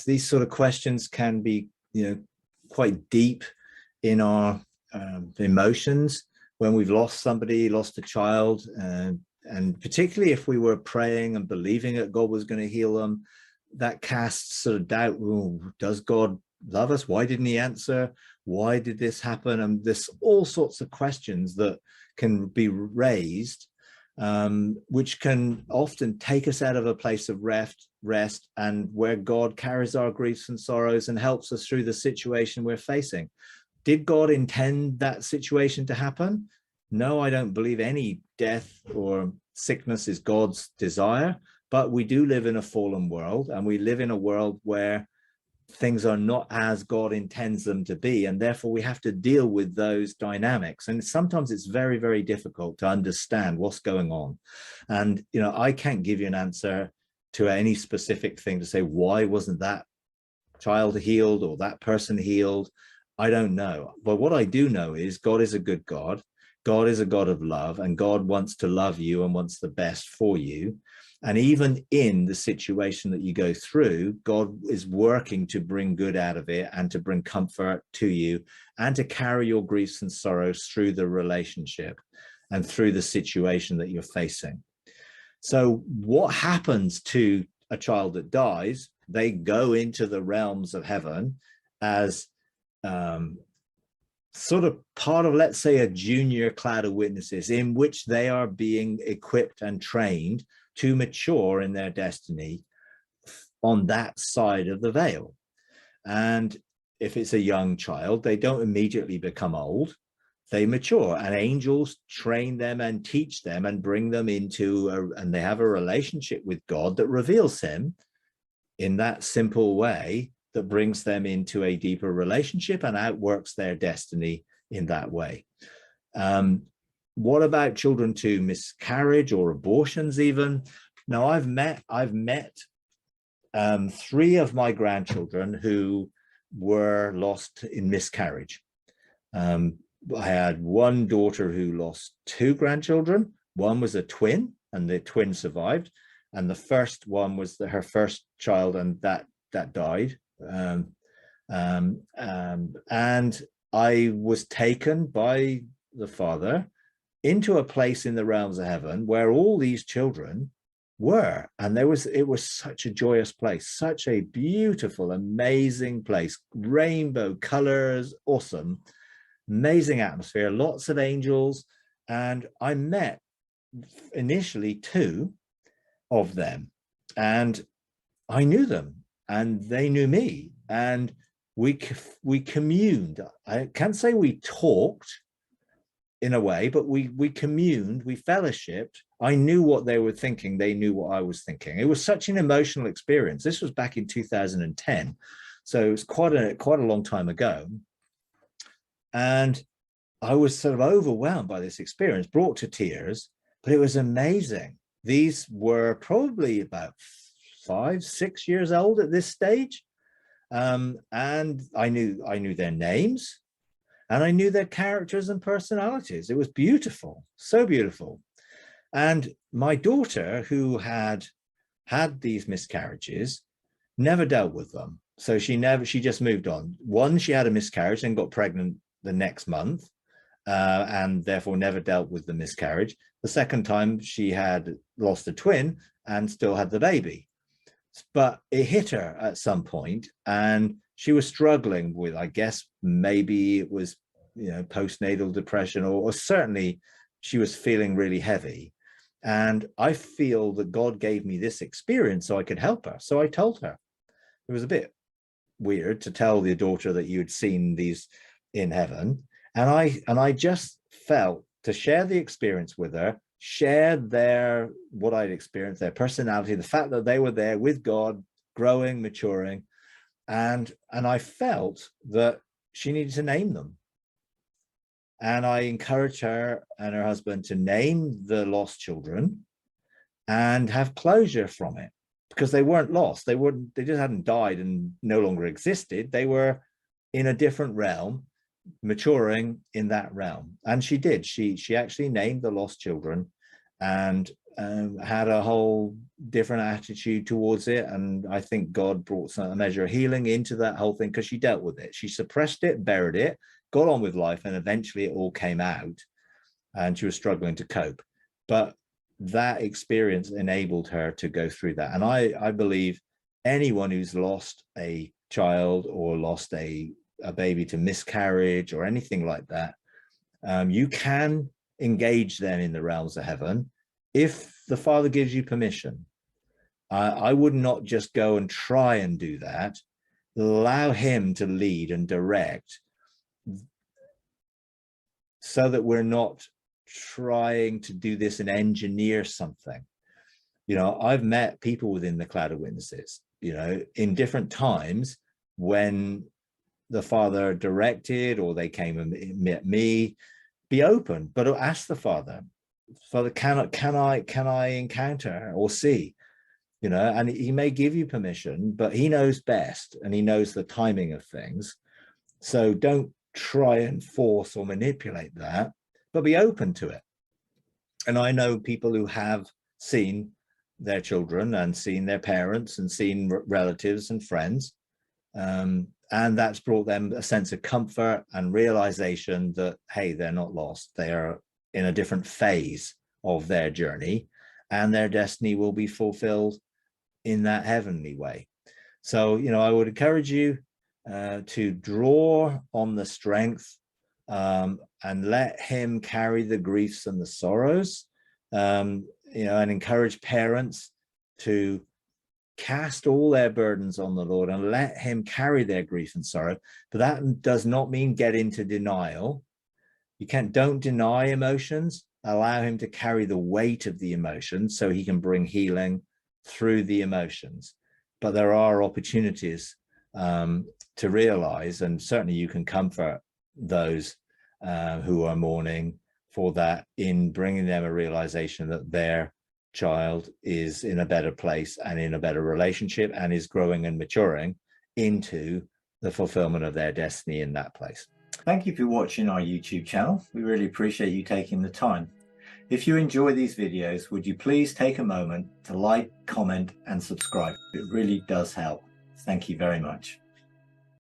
These sort of questions can be, quite deep in our emotions when we've lost somebody, lost a child, and particularly if we were praying and believing that God was going to heal them, that casts sort of doubt. Ooh, does God love us? Why didn't he answer? Why did this happen? And there's all sorts of questions that can be raised, which can often take us out of a place of rest, and where God carries our griefs and sorrows and helps us through the situation we're facing. Did God intend that situation to happen? No, I don't believe any death or sickness is God's desire, but we do live in a fallen world, and we live in a world where things are not as God intends them to be, and therefore we have to deal with those dynamics. And sometimes it's very, very difficult to understand what's going on. And I can't give you an answer to any specific thing to say, why wasn't that child healed or that person healed? I don't know. But what I do know is God is a good God. God is a God of love, and God wants to love you and wants the best for you. And even in the situation that you go through, God is working to bring good out of it and to bring comfort to you and to carry your griefs and sorrows through the relationship and through the situation that you're facing. So what happens to a child that dies? They go into the realms of heaven as sort of part of, let's say, a junior cloud of witnesses in which they are being equipped and trained to mature in their destiny on that side of the veil. And if it's a young child, they don't immediately become old, they mature, and angels train them and teach them and bring them into and they have a relationship with God that reveals him in that simple way, that brings them into a deeper relationship and outworks their destiny in that way. What about children to miscarriage or abortions even? Now, I've met 3 of my grandchildren who were lost in miscarriage. I had one daughter who lost 2 grandchildren. One was a twin, and the twin survived. And the first one was her first child, and that died. And I was taken by the Father into a place in the realms of heaven where all these children were, and it was such a joyous place, such a beautiful, amazing place, rainbow colors, awesome, amazing atmosphere, lots of angels. And I met initially 2 of them, and I knew them and they knew me, and we communed. I can't say we talked in a way, but we communed, we fellowshipped. I knew what they were thinking, they knew what I was thinking. It was such an emotional experience. This was back in 2010, so it was quite a long time ago, and I was sort of overwhelmed by this experience, brought to tears, but it was amazing. These were probably about 5-6 years old at this stage, and I knew their names, and I knew their characters and personalities. It was beautiful, so beautiful. And my daughter, who had these miscarriages, never dealt with them. So she just moved on. One, she had a miscarriage and got pregnant the next month, and therefore never dealt with the miscarriage. The second time, she had lost a twin and still had the baby. But it hit her at some point, and she was struggling with, I guess, maybe it was, postnatal depression, or certainly she was feeling really heavy. And I feel that God gave me this experience so I could help her. So I told her. It was a bit weird to tell the daughter that you'd seen these in heaven. And I just felt to share the experience with her, share what I'd experienced, their personality, the fact that they were there with God, growing, maturing. And I felt that she needed to name them. And I encouraged her and her husband to name the lost children and have closure from it, because they weren't lost. They just hadn't died and no longer existed. They were in a different realm, maturing in that realm. And she did. She actually named the lost children, and had a whole different attitude towards it. And I think God brought a measure of healing into that whole thing, because she dealt with it. She suppressed it, buried it, got on with life, and eventually it all came out, and she was struggling to cope. But that experience enabled her to go through that. And I believe anyone who's lost a child or lost a baby to miscarriage or anything like that, you can engage them in the realms of heaven if the Father gives you permission. I would not just go and try and do that. Allow him to lead and direct, so that we're not trying to do this and engineer something. You know, I've met people within the cloud of witnesses, you know, in different times when the Father directed, or they came and met me. Be open, but ask the Father, can I encounter or see, you know, and he may give you permission, but he knows best, and he knows the timing of things. So don't try and force or manipulate that, but be open to it. And I know people who have seen their children and seen their parents and seen relatives and friends, and that's brought them a sense of comfort and realization that, hey, they're not lost. They are in a different phase of their journey, and their destiny will be fulfilled in that heavenly way. So, you know, I would encourage you to draw on the strength, and let him carry the griefs and the sorrows, you know, and encourage parents to cast all their burdens on the Lord and let him carry their grief and sorrow. But that does not mean get into denial. Don't deny emotions. Allow him to carry the weight of the emotions, so he can bring healing through the emotions. But there are opportunities to realize, and certainly you can comfort those who are mourning for that, in bringing them a realization that their child is in a better place and in a better relationship, and is growing and maturing into the fulfillment of their destiny in that place. Thank you for watching our YouTube channel. We really appreciate you taking the time. If you enjoy these videos, would you please take a moment to like, comment, and subscribe? It really does help. Thank you very much.